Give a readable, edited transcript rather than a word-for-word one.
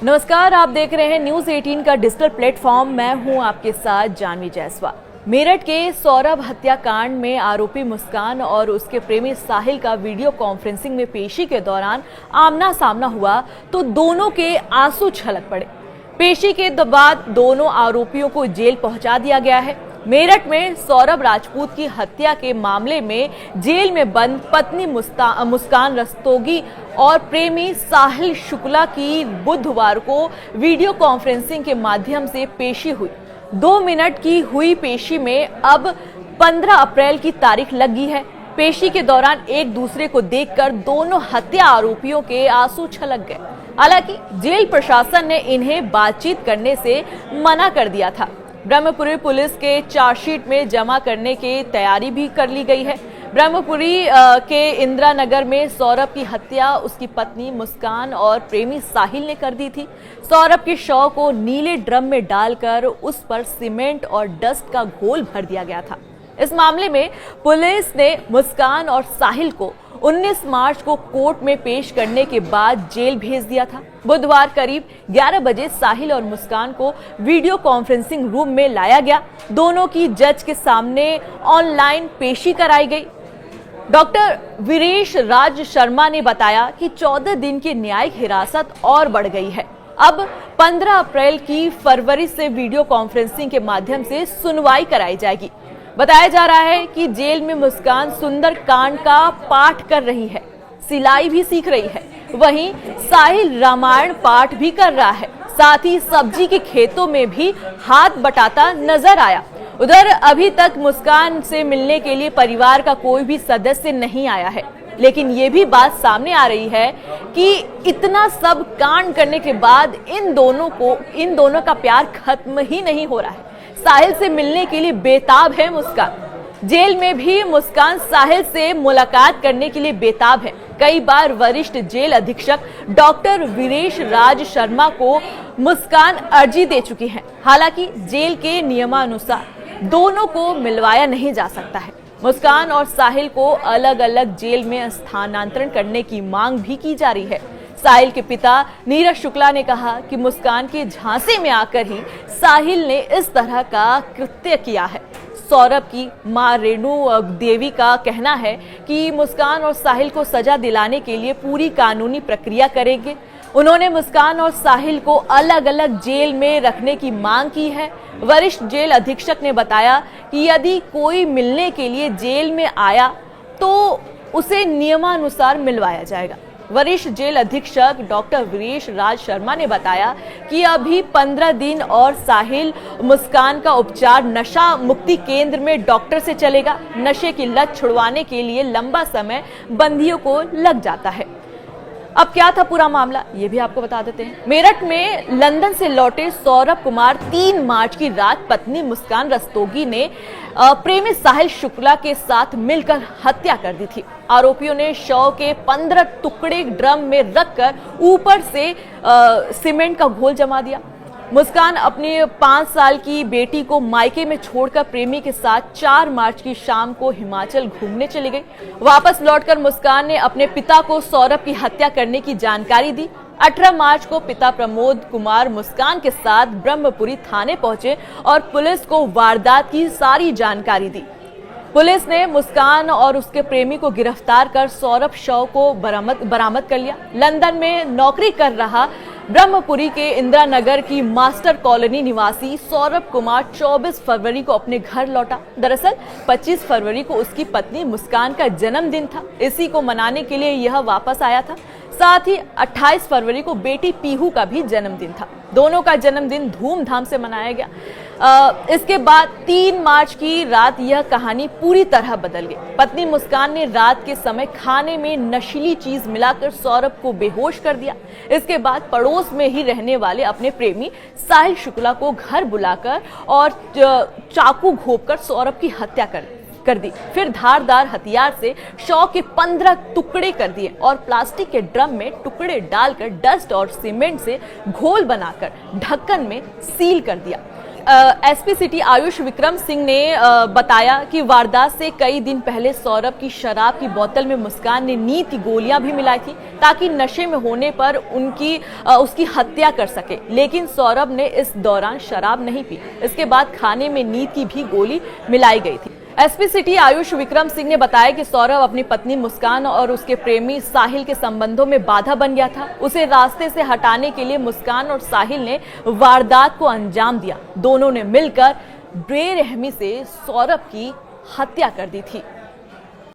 नमस्कार, आप देख रहे हैं न्यूज 18 का डिजिटल प्लेटफॉर्म। मैं हूं आपके साथ जानवी जायसवाल। मेरठ के सौरभ हत्याकांड में आरोपी मुस्कान और उसके प्रेमी साहिल का वीडियो कॉन्फ्रेंसिंग में पेशी के दौरान आमना सामना हुआ तो दोनों के आंसू छलक पड़े। पेशी के बाद दोनों आरोपियों को जेल पहुंचा दिया गया है। मेरठ में सौरभ राजपूत की हत्या के मामले में जेल में बंद पत्नी मुस्कान रस्तोगी और प्रेमी साहिल शुक्ला की बुधवार को वीडियो कॉन्फ्रेंसिंग के माध्यम से पेशी हुई। 2 मिनट की हुई पेशी में अब 15 अप्रैल की तारीख लगी है। पेशी के दौरान एक दूसरे को देखकर दोनों हत्या आरोपियों के आंसू छलक गए। हालांकि जेल प्रशासन ने इन्हें बातचीत करने से मना कर दिया था। ब्रह्मपुरी पुलिस के चार्जशीट में जमा करने की तैयारी भी कर ली गई है। ब्रह्मपुरी के इंदिरा नगर में सौरभ की हत्या उसकी पत्नी मुस्कान और प्रेमी साहिल ने कर दी थी। सौरभ के शव को नीले ड्रम में डालकर उस पर सीमेंट और डस्ट का घोल भर दिया गया था। इस मामले में पुलिस ने मुस्कान और साहिल को 19 मार्च को कोर्ट में पेश करने के बाद जेल भेज दिया था। बुधवार करीब 11 बजे साहिल और मुस्कान को वीडियो कॉन्फ्रेंसिंग रूम में लाया गया। दोनों की जज के सामने ऑनलाइन पेशी कराई गई। डॉक्टर वीरेश राज शर्मा ने बताया कि 14 दिन की न्यायिक हिरासत और बढ़ गई है। अब 15 अप्रैल की फरवरी से वीडियो कॉन्फ्रेंसिंग के माध्यम से सुनवाई कराई जाएगी। बताया जा रहा है कि जेल में मुस्कान सुंदर कांड का पाठ कर रही है, सिलाई भी सीख रही है। वहीं साहिल रामायण पाठ भी कर रहा है। साथ ही सब्जी के खेतों में भी हाथ बटाता नजर आया। उधर अभी तक मुस्कान से मिलने के लिए परिवार का कोई भी सदस्य नहीं आया है, लेकिन ये भी बात सामने आ रही है कि इतना सब कांड करने के बाद इन दोनों का प्यार खत्म ही नहीं हो रहा है। साहिल से मिलने के लिए बेताब है मुस्कान। जेल में भी मुस्कान साहिल से मुलाकात करने के लिए बेताब है। कई बार वरिष्ठ जेल अधीक्षक डॉक्टर वीरेश राज शर्मा को मुस्कान अर्जी दे चुकी है। हालांकि जेल के नियमानुसार दोनों को मिलवाया नहीं जा सकता है। मुस्कान और साहिल को अलग अलग जेल में स्थानांतरण करने की मांग भी की जा रही है। साहिल के पिता नीरज शुक्ला ने कहा कि मुस्कान के झांसे में आकर ही साहिल ने इस तरह का कृत्य किया है। सौरभ की मां रेणु देवी का कहना है कि मुस्कान और साहिल को सजा दिलाने के लिए पूरी कानूनी प्रक्रिया करेंगे। उन्होंने मुस्कान और साहिल को अलग अलग जेल में रखने की मांग की है। वरिष्ठ जेल अधीक्षक ने बताया कि यदि कोई मिलने के लिए जेल में आया तो उसे नियमानुसार मिलवाया जाएगा। वरिष्ठ जेल अधीक्षक डॉक्टर वीरेश राज शर्मा ने बताया कि अभी 15 दिन और साहिल मुस्कान का उपचार नशा मुक्ति केंद्र में डॉक्टर से चलेगा। नशे की लत छुड़वाने के लिए लंबा समय बंदियों को लग जाता है। अब क्या था पूरा मामला, ये भी आपको बता देते हैं। मेरठ में लंदन से लौटे सौरभ कुमार 3 मार्च की रात पत्नी मुस्कान रस्तोगी ने प्रेमी साहिल शुक्ला के साथ मिलकर हत्या कर दी थी। आरोपियों ने शव के 15 टुकड़े ड्रम में रखकर ऊपर से सीमेंट का घोल जमा दिया। मुस्कान अपनी 5 साल की बेटी को मायके में छोड़कर प्रेमी के साथ 4 मार्च की शाम को हिमाचल घूमने चली गई। वापस लौटकर मुस्कान ने अपने पिता को सौरभ की हत्या करने की जानकारी दी। 18 मार्च को पिता प्रमोद कुमार मुस्कान के साथ ब्रह्मपुरी थाने पहुंचे और पुलिस को वारदात की सारी जानकारी दी। पुलिस ने मुस्कान और उसके प्रेमी को गिरफ्तार कर सौरभ शव को बरामद कर लिया। लंदन में नौकरी कर रहा ब्रह्मपुरी के इंदिरा नगर की मास्टर कॉलोनी निवासी सौरभ कुमार 24 फरवरी को अपने घर लौटा। दरअसल 25 फरवरी को उसकी पत्नी मुस्कान का जन्मदिन था। इसी को मनाने के लिए यह वापस आया था। साथ ही 28 फरवरी को बेटी पीहू का भी जन्मदिन था। दोनों का जन्मदिन धूमधाम से मनाया गया। इसके बाद 3 मार्च की रात यह कहानी पूरी तरह बदल गई। पत्नी मुस्कान ने रात के समय खाने में नशीली चीज मिलाकर सौरभ को बेहोश कर दिया। इसके बाद पड़ोस में ही रहने वाले अपने प्रेमी साहिल शुक्ला को घर बुलाकर और चाकू घोंपकर सौरभ की हत्या कर दी। फिर धारदार हथियार से शव के 15 टुकड़े कर दिए और प्लास्टिक के ड्रम में टुकड़े डालकर डस्ट और सीमेंट से घोल बनाकर ढक्कन में सील कर दिया। एसपी सिटी आयुष विक्रम सिंह ने बताया कि वारदात से कई दिन पहले सौरभ की शराब की बोतल में मुस्कान ने नींद की गोलियां भी मिलाई थी ताकि नशे में होने पर उसकी हत्या कर सके, लेकिन सौरभ ने इस दौरान शराब नहीं पी। इसके बाद खाने में नींद की भी गोली मिलाई गई थी। एसपी सिटी आयुष विक्रम सिंह ने बताया कि सौरभ अपनी पत्नी मुस्कान और उसके प्रेमी साहिल के संबंधों में बाधा बन गया था। उसे रास्ते से हटाने के लिए मुस्कान और साहिल ने वारदात को अंजाम दिया। दोनों ने मिलकर बेरहमी से सौरभ की हत्या कर दी थी।